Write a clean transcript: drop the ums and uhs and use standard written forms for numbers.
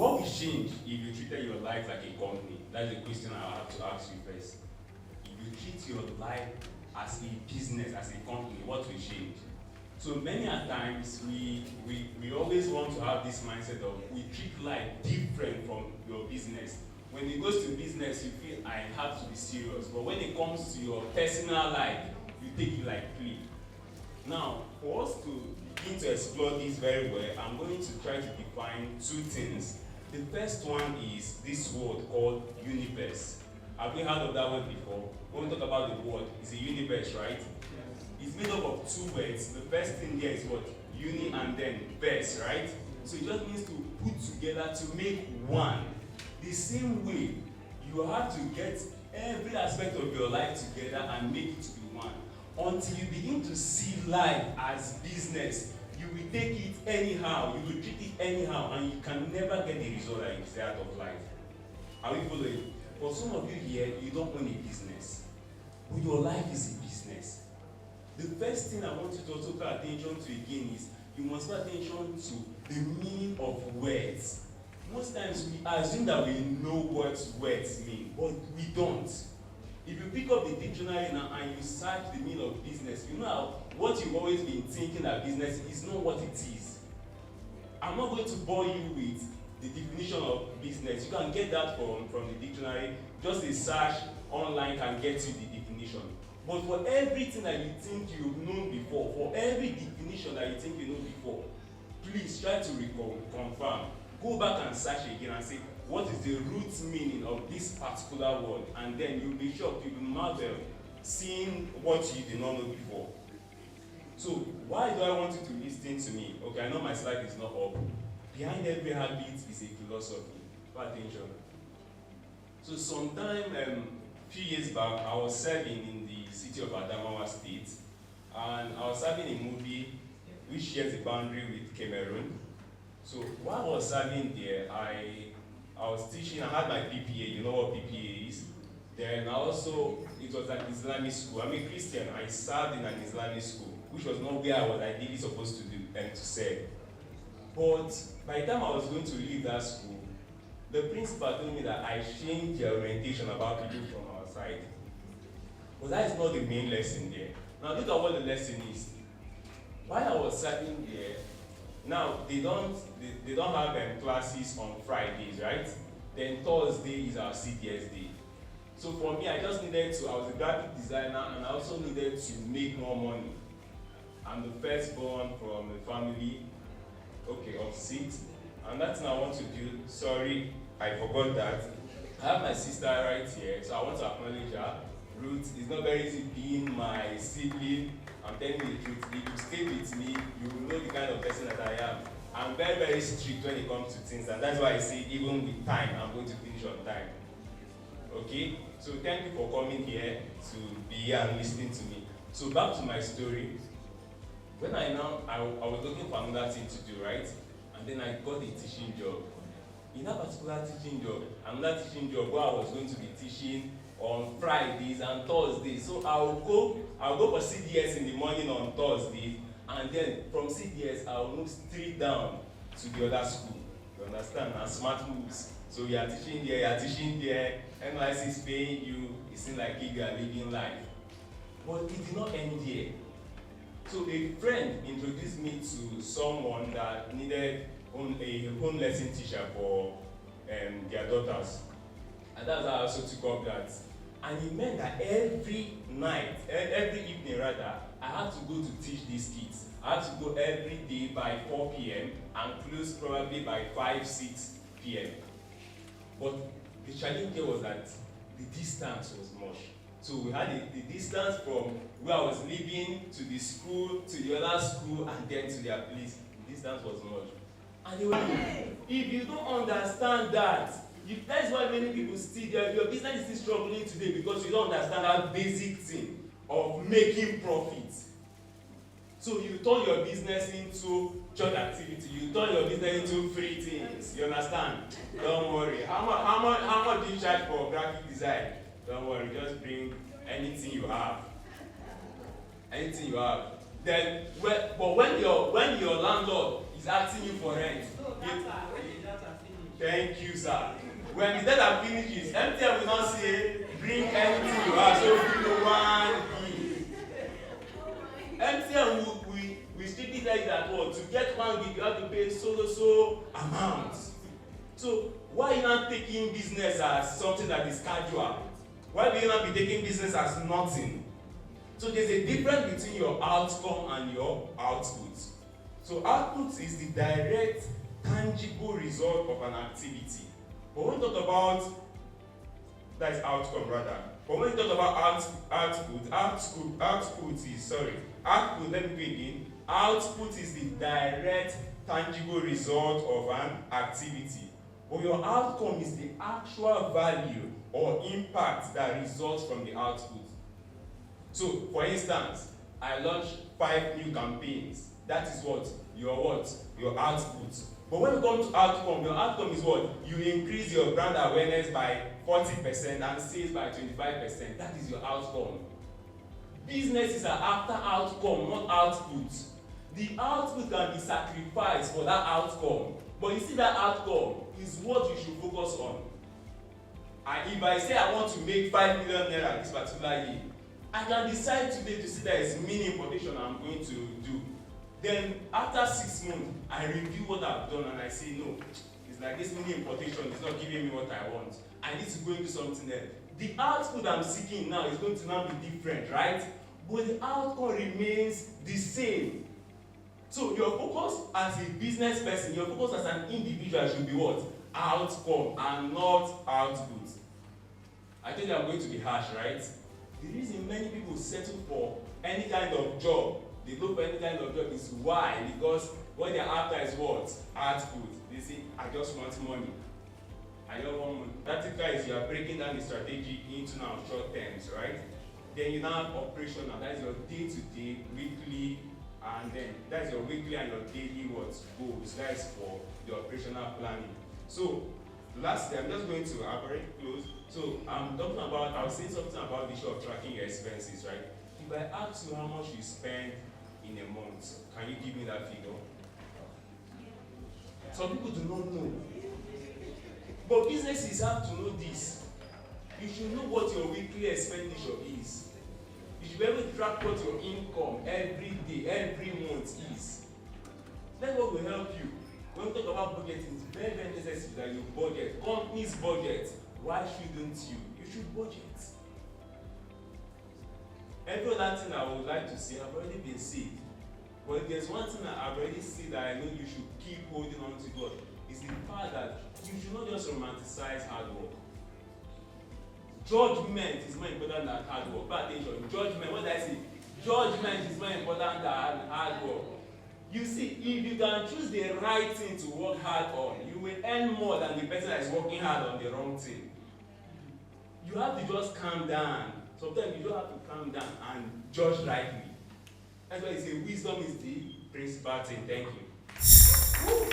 what will change if you treated your life like a company? That's the question I have to ask you first. If you treat your life as a business, as a company, what will change? So many a times we always want to have this mindset of we treat life different from your business. When it goes to business, you feel I have to be serious. But when it comes to your personal life, you take it like play. Now, for us to begin to explore this very well, I'm going to try to define two things. The first one is this word called universe. Have you heard of that word before? When we talk about the word, it's a universe, right? It's made up of two words. The first thing there is what? Uni and then verse, right? So it just means to put together to make one. The same way, you have to get every aspect of your life together and make it to be one. Until you begin to see life as business, you will take it anyhow, you will treat it anyhow, and you can never get the result that you desire out of life. Are we following? For some of you here, you don't own a business, but your life is a business. The first thing I want you to also pay attention to again is you must pay attention to the meaning of words. Most times we assume that we know what words mean, but we don't. If you pick up the dictionary now and you search the meaning of business, you know how what you've always been thinking that business is not what it is. I'm not going to bore you with the definition of business. You can get that from the dictionary. Just a search online can get you the definition. But for everything that you think you've known before, for every definition that you think you know before, please try to confirm. Go back and search again and say, what is the root meaning of this particular word? And then you'll be shocked, you'll be marveled, seeing what you did not know before. So, why do I want you to listen to me? Okay, I know my slide is not up. Behind every habit is a philosophy. Pay attention. So, sometime, few years back, I was serving in the city of Adamawa State, and I was serving a movie which shares a boundary with Cameroon. So while I was serving there, I was teaching. I had my PPA. You know what PPA is? Then also it was an Islamic school. I'm a Christian. I served in an Islamic school, which was not where I was ideally supposed to do and to serve. But by the time I was going to leave that school, the principal told me that I changed the orientation about people from our side. But that is not the main lesson there. Now look at what the lesson is. While I was serving there, now they don't have classes on Fridays, right? Then Thursday is our CDS day. So for me, I just needed to, I was a graphic designer and I also needed to make more money. I'm the firstborn from a family, of 6. And that's what I want to do. Sorry, I forgot that. I have my sister right here, so I want to acknowledge her. Ruth, it's not very easy being my sibling. I'm telling you the truth. If you stay with me, you will know the kind of person that I am. I'm very, very strict when it comes to things, and that's why I say even with time, I'm going to finish on time. Okay? So thank you for coming here to be here and listening to me. So back to my story. When I was looking for another thing to do, right? And then I got a teaching job. In that particular teaching job, another teaching job where I was going to be teaching on Fridays and Thursdays. So I'll go for CDS in the morning on Thursdays, and then from CDS I'll move straight down to the other school. You understand? And smart moves. So you are teaching there, NYC is paying you, it seems like you are living life. But it did not end there. So a friend introduced me to someone that needed a home lesson teacher for their daughters. And that's how I also took up that. And it meant that every evening rather, I had to go to teach these kids. I had to go every day by 4 p.m. and close probably by 6 p.m. But the challenge there was that the distance was much. So we had the distance from where I was living to the school, to the other school, and then to their place. The distance was much. And they were like, if you don't understand that, that's why many people still, your business is still struggling today because you don't understand that basic thing of making profit. So you turn your business into church activity, you turn your business into free things. You understand? Don't worry. How much do you charge for graphic design? Don't worry, just bring anything you have. Anything you have. Then, when your landlord is asking you for rent, Thank you, sir. When the data finishes, MTN will not say, bring anything you have, so bring the one gig. MTN will strictly tell you that what, to get 1 gig, you have to pay so amount. So why are you not taking business as something that is casual? Why will you not be taking business as nothing? So there's a difference between your outcome and your output. So output is the direct, tangible result of an activity. But when we talk about, that is outcome rather. But when we talk about output, let me begin. Output is the direct, tangible result of an activity. But your outcome is the actual value or impact that results from the output. So, for instance, I launched 5 new campaigns. That is what? Your output. But when you come to outcome, your outcome is what? You increase your brand awareness by 40% and sales by 25%. That is your outcome. Businesses are after outcome, not output. The output can be sacrificed for that outcome. But you see, that outcome is what you should focus on. And if I say I want to make 5 million naira this particular year, I can decide today to see that it's mini importation I'm going to do. Then after 6 months, I review what I've done and I say, no, it's like this mini importation is not giving me what I want. I need to go into something else. The output I'm seeking now is going to now be different, right? But the outcome remains the same. So your focus as a business person, your focus as an individual should be what? Outcome and not output. I think I'm going to be harsh, right? The reason many people settle for any kind of job, they look for any kind of job is why? Because what they're after is what? Output. They say, I just want money. I don't want money. Practical is you are breaking down the strategy into now short terms, right? Then you now have operational. That is your day-to-day, weekly, and then that's your weekly and your daily goals. That is for the operational planning. So lastly, I'm just going to already close. So I'm talking about, I was saying something about the issue of tracking your expenses, right? If I ask you how much you spend in a month, can you give me that figure? Some people do not know. But businesses have to know this. You should know what your weekly expenditure is. You should be able to track what your income every day, every month is. That's what will help you. When we talk about budgeting, it's very, very necessary that you budget. Companies budget. Why shouldn't you? You should budget. Every other thing I would like to say, I've already been said. But if there's one thing that I've already said that I know you should keep holding on to God, is the fact that you should not just romanticize hard work. Judgment is more important than hard work. Pay attention. Judgment, what did I say? Judgment is more important than hard work. You see, if you can choose the right thing to work hard on, you will earn more than the person that is working hard on the wrong thing. You have to just calm down. Sometimes you don't have to calm down and judge rightly. That's why I say wisdom is the principal thing. Thank you.